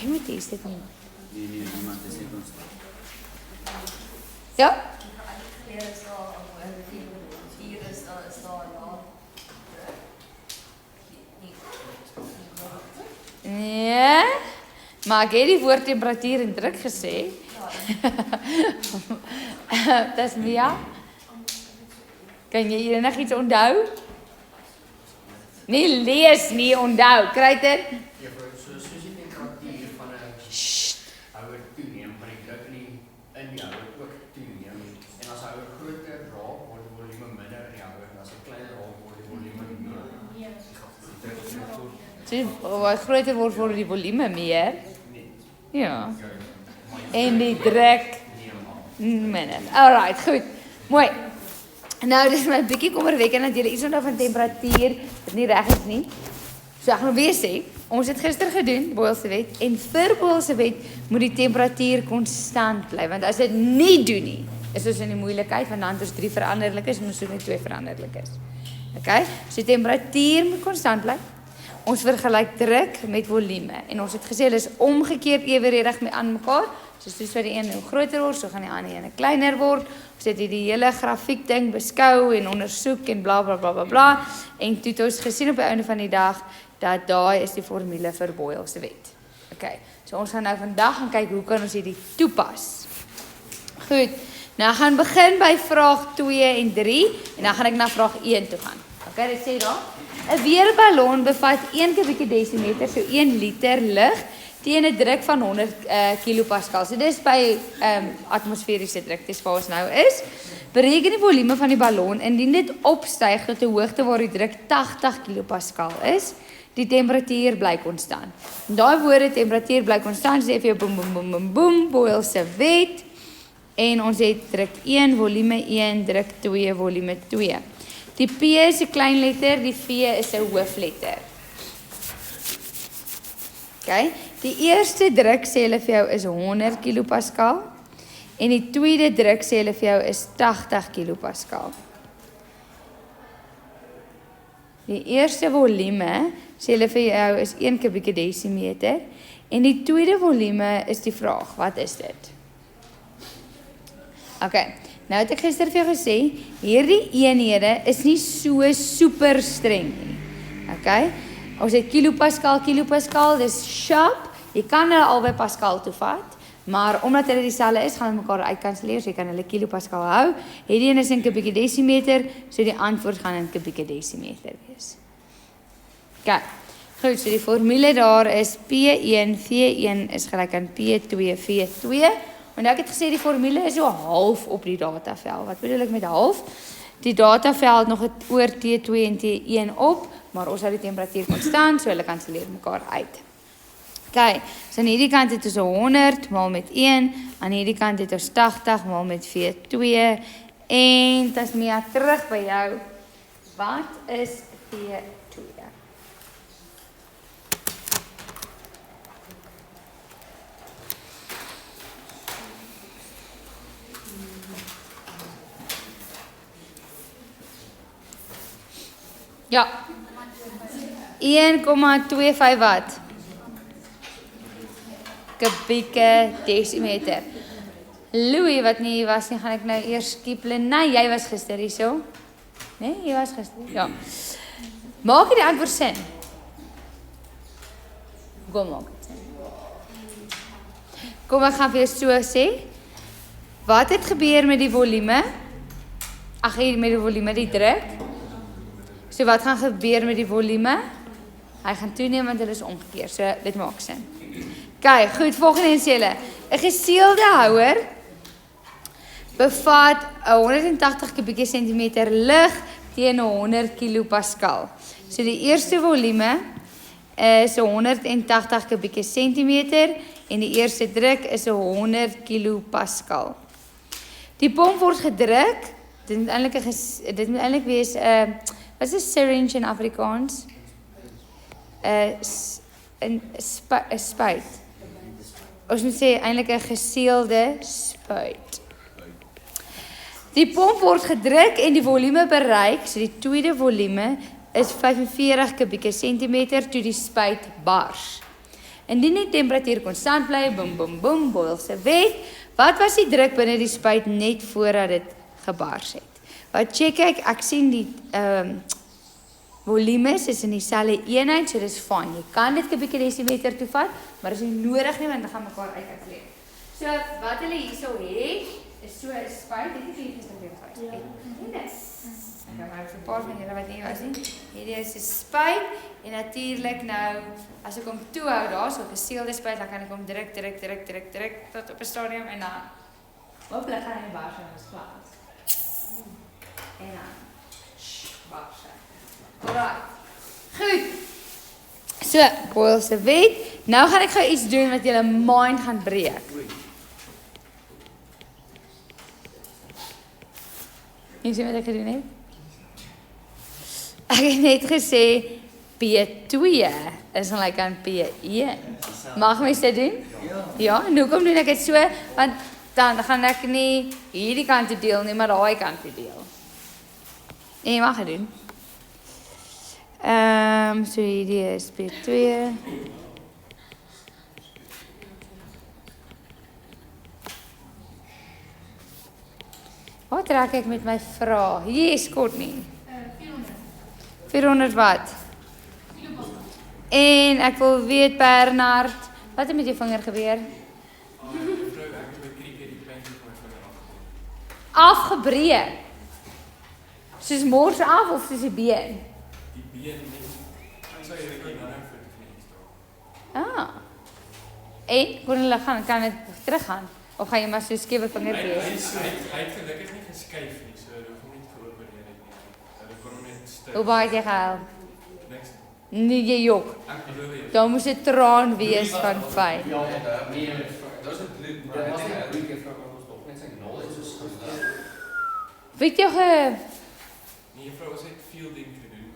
met is dit nie? Nee, niemand is nie konstant. Ja? Nee, maar ek het die woord temperatuur en druk gesê. Dis Mia. Kan jy enigiets onthou? Nie lees nie, onthou. Kry dit? Soos die temperatuur van 'n houer toeneem, maar die druk in die houer ook toeneem. En as 'n houer groter raak, word die volume minder in die houer, en as hy kleiner raak, word die volume meer. Wat groter word die volume meer. Ja. En die druk minder. Alright, goed. Mooi. Nou, dis my bietjie kommerwekkend dat julle iets onthou van temperatuur wat nie reg is nie. So ek gaan weer sê, ons het gister gedoen, Boyle se wet, en vir Boyle se wet moet die temperatuur konstant bly, want as dit nie doen nie, is ons in die moeilikheid, want dan het ons 3 veranderlikes en ons het net 2 veranderlikes. Okay? So die temperatuur moet konstant bly. Ons vergelyk druk met volume, en ons het gesê, hulle is omgekeerd evenredig aan mekaar, soos vir die een hoe groter word, so gaan die ander een kleiner word. Ons het die hele grafiek ding beskou en ondersoek en bla bla bla bla bla. En toe het ons gesien op die einde van die dag dat daai is die formule vir Boyle se wet. Okay. So ons gaan nou vandag gaan kyk hoe kan ons hierdie toepas. Goed. Nou gaan begin by vraag 2 en 3 en dan gaan ek na vraag 1 toe gaan. Okay, dit sê daar 'n weerballon bevat 1 kubieke desimeter, so 1 liter lug teen 'n druk van 100 kilopascal. So dis by atmosferiese druk, dis waar ons nou is. Bereken die volume van die ballon indien dit opstyg tot 'n hoogte waar die druk 80 kilopascal is. Die temperatuur bly konstant. Daai woorde temperatuur bly konstant, sê vir jou boem boem boem boem boem, Boyle se wet. En ons het druk 1, volume 1, druk 2, volume 2. Die P is 'n klein letter, die V is 'n hoofletter. Okay? Die eerste druk sê hulle vir jou is 100 kilopascal en die tweede druk sê hulle vir jou is 80 kilopascal. Die eerste volume sê hulle vir jou is 1 kubieke desimeter en die tweede volume is die vraag, wat is dit? Okay, nou het ek gister vir jou gesê, hierdie eenhede is nie so super streng nie. Okay? Ons het kilopascal, dis sharp. Jy kan hulle albei pascal toevat, maar omdat hulle dieselfde is, gaan hulle mekaar uitkanselleer, so jy kan hulle kilopascal hou. Hierdie een is in kubieke desimeter, so die antwoord gaan in kubieke desimeter wees. Okay. Goed, so die formule daar is P1 V1 is gelyk aan P2 V2. En ek het gesê die formule is so half op die datavel. Wat bedoel ek met half? Die datavel het nog 'n oor T2 en T1 op, maar ons hou die temperatuur konstant, so hulle kanselleer mekaar uit. Okay, so aan hierdie kant het ons 100 maal met 1, aan hierdie kant het ons 80 maal met V2 en dit is meer terug by jou. Wat is V2? Ja. 1,25 wat? Kubieke desimeter. Louis wat nie was nie, gaan ek nou eers skiepel. Nee, jy was gister hierso. Nee, jy was gister. Ja. Maak die antwoord sin. Kom maak dit sin. Kom ek gaan vir jou so sê. Wat het gebeur met die volume? Ag, hier met die volume, die druk. So wat gaan gebeur met die volume? Hy gaan toeneem want hulle is omgekeer. So dit maak sin. Okay, goed, volgende een sê hulle. 'n geseelde houer bevat 180 kubieke sentimeter lug teen 100 kilopascal. So die eerste volume is 180 kubieke sentimeter en die eerste druk is 100 kilopascal. Die pomp word gedruk. Dit moet eintlik wees wat is 'n syringe in Afrikaans? 'n spuit. Ons moet sê eintlik 'n geseelde spuit. Die pomp word gedruk en die volume bereik, so die tweede volume is 45 kubieke sentimeter toe die spuit bars. Indien die temperatuur konstant bly, boem boem boem, Boyle se wet. Wat was die druk binne die spuit net voordat dit gebars het? Wat check ek sien die volumes is in dieselfde eenheid, so dis fyn. Jy kan dit 'n bietjie desimeter toe vat, maar dis nie nodig nie want dan gaan mekaar uitkalkuleer. So wat hulle hierso het is so 'n spuit, dit is nie gister weer. Ja. Ek maar 'n paar van julle wat nie was nie. Hierdie is 'n spuit en natuurlik nou as ek hom toehou daarso 'n geseelde spuit, dan kan ek hom druk tot op 'n stadium en dan hopelik gaan hy bars en ons klaar. En dan bars. Alright. Goed. So, Boyle se wet. Nou gaan ek gou iets doen wat julle mind gaan breek. Jy sien wat ek gedoen het? Ek het net gesê P2 is gelyk aan P1. Mag mens dit doen? Ja, en hoekom doen ek dit so? Want dan gaan ek nie hierdie kant toe deel nie, maar daai kant toe deel. En jy mag dit doen. So hierdie is P2. Wat trek ek met my vraag? Yes, kort nie. 400 wat? En ek wil weet Bernard, wat het met jou vinger gebeur? Afgebreek. Soos mors af of soos die been? Die been net. Ek sê jy kan nou vir die vriend staan. En kon hulle kan dit teruggaan of gaan jy maar so skewe vinger wees? Hy het gelukkig nie geskuif nie, so dit hoef nie te geopereer het nie. Hulle kon hom net stuk. Hoe baie het jy gehuil? Niks. Nee, jy jok. Ek glo jy. Daar moes 'n traan wees van pyn. Ja, nee, dat is 'n bloed, maar dit was nie 'n bloedjie vrou wat ons tog net sy knowledge is gestel. Weet jy Nee, juffrou was net veel ding gedoen.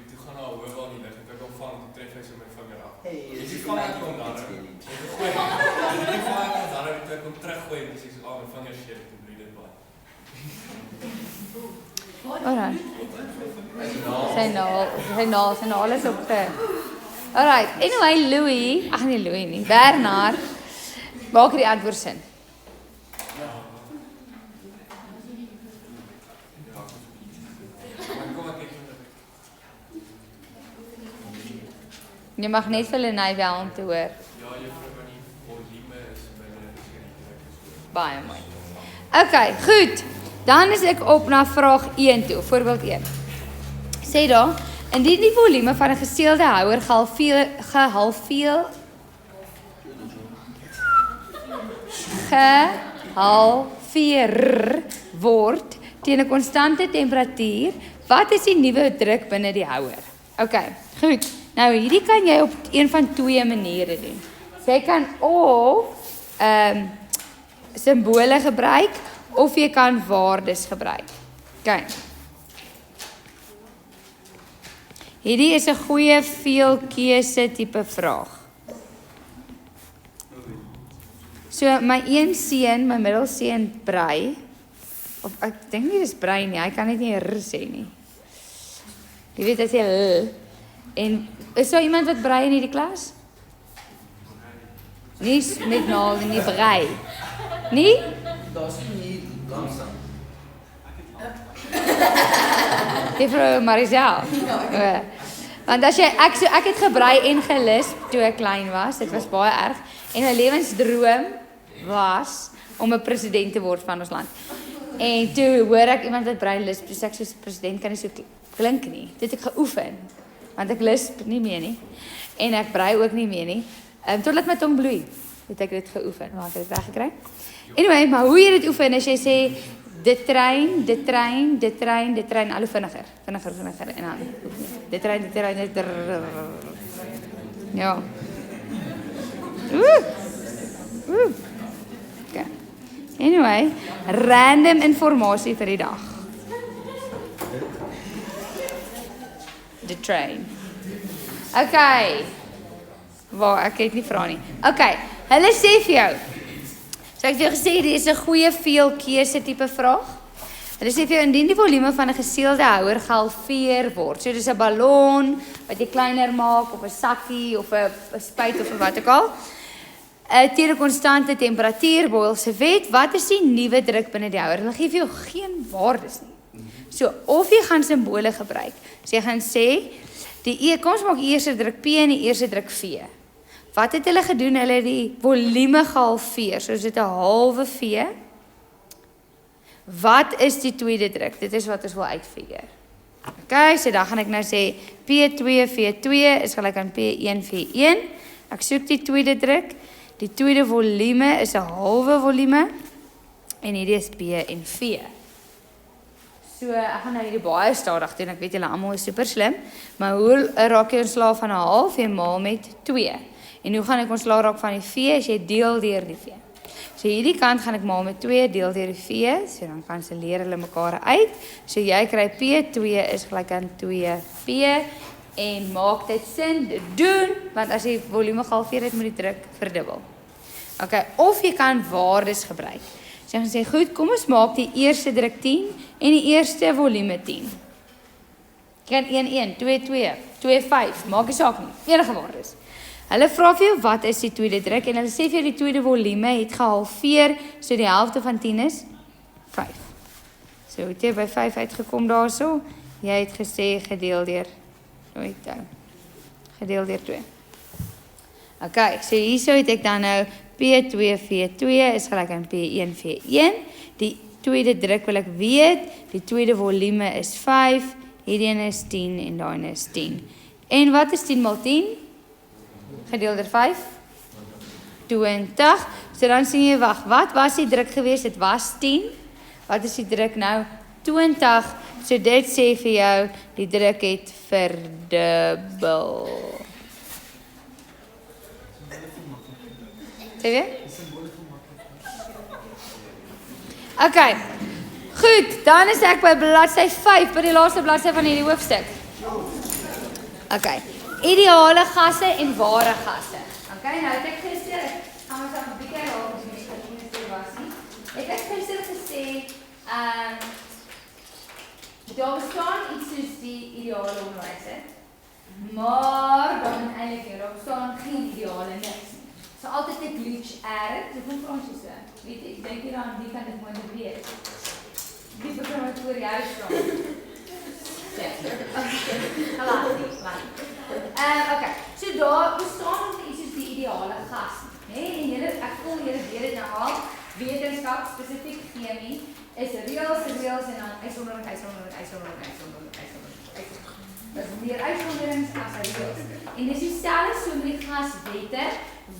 Toe gaan haar hoofd aan die lig en toe ek hom vang, toe tref hy so my vinger af. Dis nie van ek hom daar. Ek gooi. Dis van ek hom daar toe ek hom teruggooi en dis so my vinger skeef toe bloed dit baie. Alright. Sy naal is op te. Alright. Anyway, Louis, ag nee Louis nie, Bernard. Maak die antwoord sin. Jy mag net vir hulle nei bel om te hoor. Ja, juffrou, maar die volume is binne die Baie mooi. Okay, goed. Dan is ek op na vraag 1 toe, voorbeeld 1. Sê daar, indien die volume van 'n geseelde houer gehalveer word teen 'n konstante temperatuur, wat is die nuwe druk binne die houer? Okay, goed. Nou hierdie kan jy op een van twee maniere doen. Jy kan of simbole gebruik of jy kan waardes gebruik. Okay. Hierdie is 'n goeie veelkeuse tipe vraag. So my een seun, my middelseun brei, of ek dink nie dis brei nie, hy kan net nie r sê nie. Jy weet as jy l. En is daar iemand wat brei in hierdie klas? Nie met naal nie, brei. Nie? Daar's nie langsam. Juffrou Marisel. Want as jy ek het gebrei en gelisp toe ek klein was. Dit was baie erg en my lewensdroom was om 'n president te word van ons land. En toe hoor ek iemand wat brei lisp, dis ek soos president kan nie so klink nie. Dit het ek geoefen. Want ek lisp nie meer nie en ek brei ook nie meer nie. Totdat my tong bloei, het ek dit geoefen, maar ek het dit reg gekry. Anyway, maar hoe jy dit oefen as jy sê dit trein al hoe vinniger en dan dit trein ja. Okay. Anyway, random informasie vir die dag. The train. Okay. Waar ek het nie vra nie. Okay, hulle sê vir jou. So ek het jou gesê dit is 'n goeie veelkeuse tipe vraag. Hulle sê vir jou, indien die volume van 'n geseelde houer gehalveer word, so dis 'n ballon wat jy kleiner maak, of 'n sakkie, of 'n spuit, of wat ook al, teen 'n konstante temperatuur, Boyle se wet, wat is die nuwe druk binne die houer? Hulle gee vir jou geen waardes nie. So, of jy gaan simbole gebruik. So jy gaan sê, kom ons maak eerste druk P en die eerste druk V. Wat het hulle gedoen? Hulle het die volume gehalveer, so is dit 'n halwe V. Wat is die tweede druk? Dit is wat ons wil uitfigure. Okay, so dan gaan ek nou sê, P2 V2 is gelyk aan P1 V1. Ek soek die tweede druk. Die tweede volume is 'n halwe volume. En hierdie is P en V. So, ek gaan nou hierdie baie stadig doen. Ek weet julle almal is super slim. Maar hoe raak jy ontslaaf van 'n half? Jy maal met 2. En hoe gaan ek ontslaaf raak van die V? As jy deel deur die V. So hierdie kant gaan ek maal met 2, deel deur die V. So dan kanselleer hulle mekaar uit. So jy kry P2 is gelyk aan 2P. En maak dit sin, dit doen, want as jy volume gehalveer het, moet die druk verdubbel. Okay, of jy kan waardes gebruik. So jy gaan sê, goed, kom ons maak die eerste druk 10 en die eerste volume 10. Jy kan 1, 2, 2, 2, 5, maak die saak nie, enige waardes. Hulle vra vir jou, wat is die tweede druk? En hulle sê vir jou, die tweede volume het gehalveer, so die helfte van 10 is 5. So, het jy by 5 uitgekom daarso? Jy het gesê, gedeel deur 2. Okay, so hierso het ek dan nou P2 V2 is gelyk aan P1 V1. Die tweede druk wil ek weet, die tweede volume is 5, hierdie een is 10 en daai een is 10. En wat is 10 maal 10? Gedeel deur 5? 20. So dan sien jy, wag, wat was die druk geweest? Dit was 10. Wat is die druk nou? 20. So dit sê vir jou, die druk het verdubbel. Sê weer? Okay, goed, dan is ek by bladsy 5, by die laaste bladsy van hierdie hoofstuk. Okay, ideale gasse en ware gasse. Okay, nou het ek gister, gaan ons nog 'n bietjie herhaal, as jy nie was nie. Het ek gister gesê, daar bestaan iets soos die ideale onderwyser, maar dan eintlik daar bestaan geen ideale niks nie. So altyd 'n glitch erg, so kom Frans so. Weet ek dink jy dan wie kan dit moet weet? Wie begin met voor jou staan? Ja. Okay. So daar bestaan nog iets soos die ideale gas, hè? En julle ek voel julle weet dit nou al. Wetenskap spesifiek chemie is reëls en dan uitsondering. Dat is meer uitsonderings as reëls. En dis dieselfde so met die gaswette,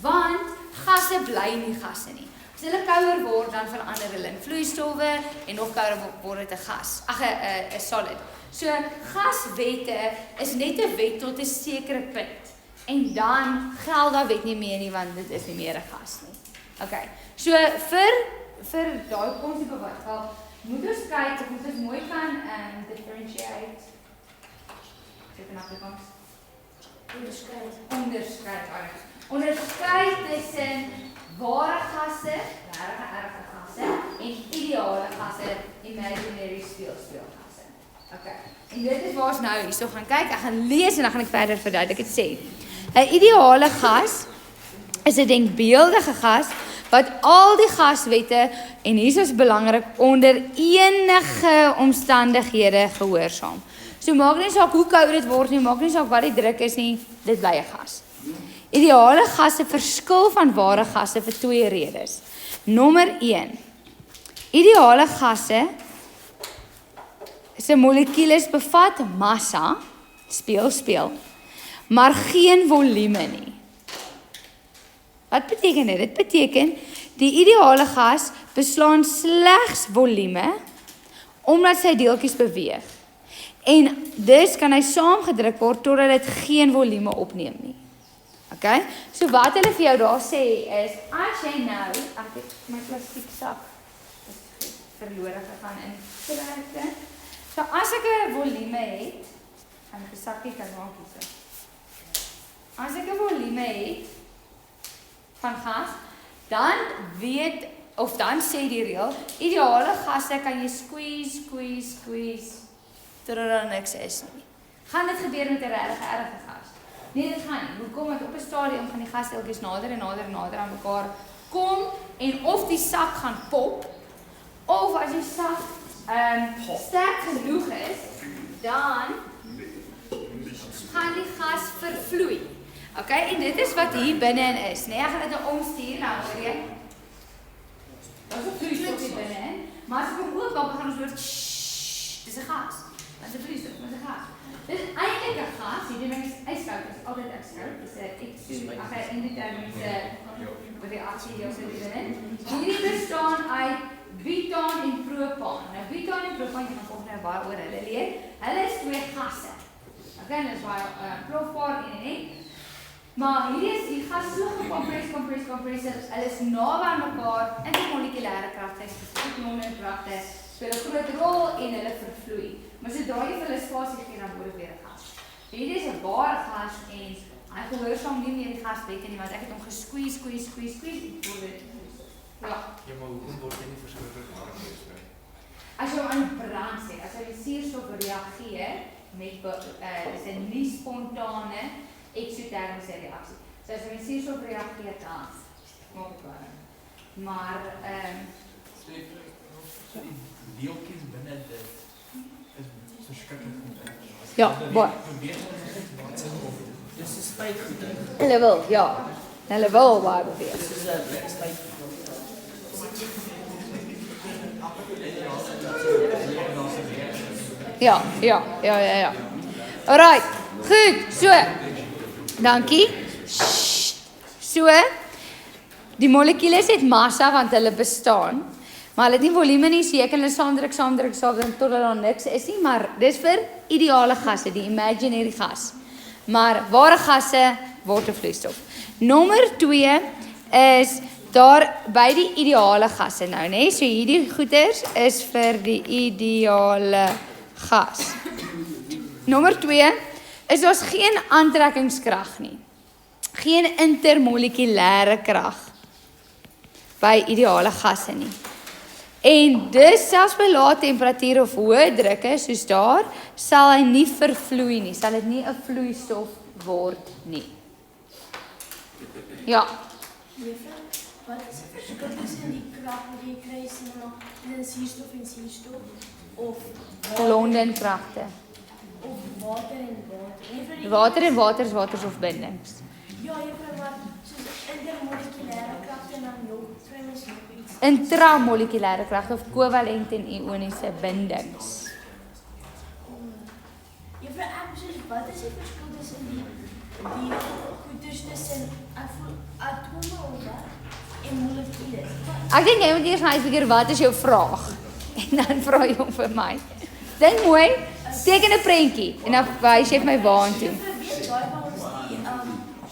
want gasse bly nie gasse nie. As hulle kouer word, dan verander hulle in vloeistowwe en nog kouer word dit 'n gas. Ag 'n solid. So gaswette is net 'n wet tot 'n sekere punt. En dan geld daai wet nie meer nie, want dit is nie meer 'n gas nie. Okay. So vir daai konsep wat wel moet ons kyk of ons mooi kan differentiate. Dit in Afrikaans. Onderskei tussen ware gasse, regte gasse en ideale gasse, imaginary speelgasse. Okay. En dit is waar ons nou hierso gaan kyk. Ek gaan lees en dan gaan ek verder verduidelik dit sê. 'n Ideale gas is 'n denkbeeldige gas wat al die gaswette, en hier is belangrik, onder enige omstandighede gehoorsaam. So maak nie saak hoe koud dit word nie, maak nie saak wat die druk is nie, dit bly 'n gas. Ideale gasse verskil van ware gasse vir 2 redes. Nommer 1. Ideale gasse se molekules bevat massa, speel, maar geen volume nie. Wat beteken dit? Dit beteken die ideale gas beslaan slegs volume omdat sy deeltjies beweeg. En dus kan hy saamgedruk word totdat dit geen volume opneem nie. Okay? So wat hulle vir jou daar sê is, as jy nou, ek het my plastiek sak verlore gegaan in sterkte. So as ek 'n volume het, en ek 'n sakkie kan maak hierso. As ek 'n volume het van gas, dan weet of dan sê die reël, ideale gasse kan jy squeeze, totdat daar niks is nie. Gaan dit gebeur met 'n regtig erge gas? Nee, dit gaan nie. Hoekom? Want op 'n stadium gaan die gasdeeltjies nader aan mekaar kom en of die sak gaan pop, of as die sak sterk genoeg is, dan gaan die gas vervloei. Okay, en dit is wat hier binne is, nee, ek gaan dit nou omstuur, nou hoor jy. Daar is 'n vloeistof hier binne, maar as ek hom oopmaak, gaan ons hoor dis 'n gas. Dit is 'n vloeistof, dit is 'n gas. Dit is eintlik 'n gas, hierdie ding is ijskoud, dit is altyd ijskoud. Dis 'n endotermiese reaksie hier so binne. Hierdie bestaan uit butaan en propaan. Nou butaan en propaan, jy gaan volgende baie oor hulle leer. Hulle is twee gasse. Okay, dis baie plofbaar en maar hierdie is die gas so gekompress, hulle is naby aan mekaar, intermolekulêre kragte, spesifieke kragte, speel 'n groot rol en hulle vervloei. Maar sodra jy vir hulle spasie gee, dan word dit weer 'n gas. Hierdie is 'n ware gas en hy gehoorsaam nie meer die gaswette nie, want ek het hom gesqueeze, en word dit. Ja. Ja, maar hoekom word hy nie verskriklik warm nie? As jy hom aan brand sit, as hy met suurstof reageer met dis 'n nie spontane eksotermiese reaksie. So as jy met suurstof reageer dan maak dit warm. Maar so die deeltjies binne dit is verskriklik goed. ja, baie. Dis 'n spuitgoed. Hulle wil, ja. Hulle wil baie beweeg. Dis 'n lekker spuitgoed. Ja. Alright, goed, so. Dankie. So, die molekules het massa want hulle bestaan, maar hulle het nie volume nie, so jy kan hulle saamdruk totdat daar niks is nie, maar dis vir ideale gasse, die imaginary gas. Maar ware gasse word 'n vloeistof. Nommer 2 is daar by die ideale gasse nou, né? So hierdie goeders is vir die ideale gas. Nommer 2 is daar's geen aantrekkingskrag nie. Geen intermolekulêre krag by ideale gasse nie. En dis selfs by lae temperature of hoë drukke soos daar, sal hy nie vervloei nie, sal dit nie 'n vloeistof word nie. Ja. Juffrou, wat is die verskil tussen die krag wat jy kry in suurstof en suurstof of Londonkragte. of water en water? Juffrou, die Water is waterstofbindings. Ja, juffrou, maar soos intermolekulêre kragte en dan nog vreemdes nog iets. Intramolekulêre kragte of kovalente en ioniese bindings. Juffrou, ek soos wat is die verskil tussen die goeders tussen atome of wat en molekules? Ek dink jy moet eers gaan uitfigure wat is jou vraag en dan vra jy hom vir my. Dink mooi, teken 'n prentjie en dan wys jy my waartoe. Juffrou, weet daai van ons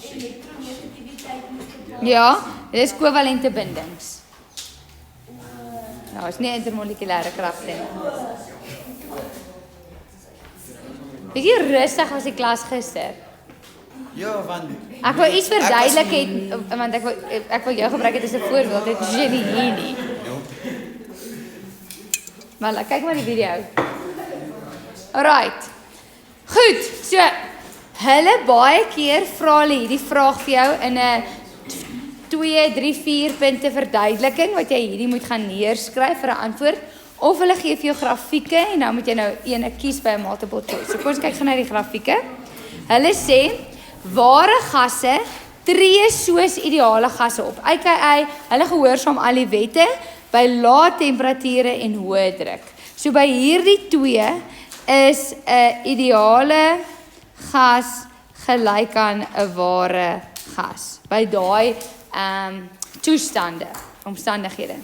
die elektronegativiteit moet bepaal? Ja, dit is kovalente bindings. Nou, is nie intermolekulêre kragte nie. Bietjie rustig was die klas gister. Ja, want Ek wou iets verduidelik het, want ek wou jou gebruik het as 'n voorbeeld, dit is nie hier nie. Maar kyk maar die video. Alright. Goed, so hulle baie keer vra hulle hierdie vraag vir jou in 'n 2, 3, 4 punte verduideliking wat jy hierdie moet gaan neerskryf vir 'n antwoord, of hulle gee vir jou grafieke en dan moet jy nou eene kies by 'n multiple choice. So kom ons kyk gou na die grafieke. Hulle sê ware gasse tree soos ideale gasse op. AKA, hulle gehoorsaam al die wette by lae temperature en hoë druk. So by hierdie 2 is 'n ideale gas gelyk aan 'n ware gas. By daai toestande, omstandighede.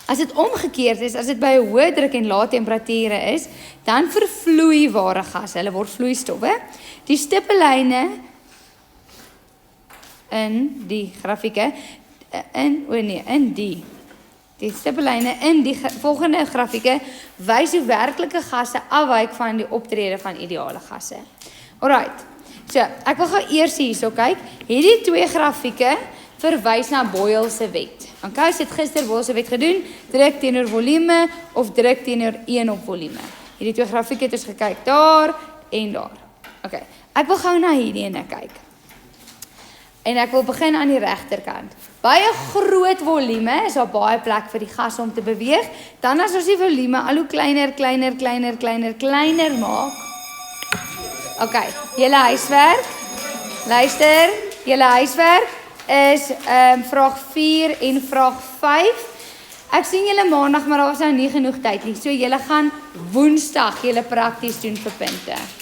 As dit omgekeerd is, as dit by 'n hoë druk en lae temperature is, dan vervloei ware gasse. Hulle word vloeistowwe. Die stippellyne in die grafieke die stippellyne in die volgende grafieke wys hoe werklike gasse afwyk van die optrede van ideale gasse. Alright. So, ek wil gou eers hierso kyk. Hierdie 2 grafieke verwys na Boyle se wet. Okay, as jy het gister Boyle se wet gedoen, druk teenoor volume of druk teenoor 1 op volume. Hierdie twee grafieke het ons gekyk daar en daar. Okay, ek wil gou na hierdie ene kyk. En ek wil begin aan die regterkant. By 'n groot volume is daar baie plek vir die gas om te beweeg. Dan as ons die volume al hoe kleiner maak. Okay, julle huiswerk. Luister, julle huiswerk is vraag 4 en vraag 5. Ek sien julle maandag, maar daar was nou nie genoeg tyd nie. So julle gaan Woensdag julle prakties doen vir punte.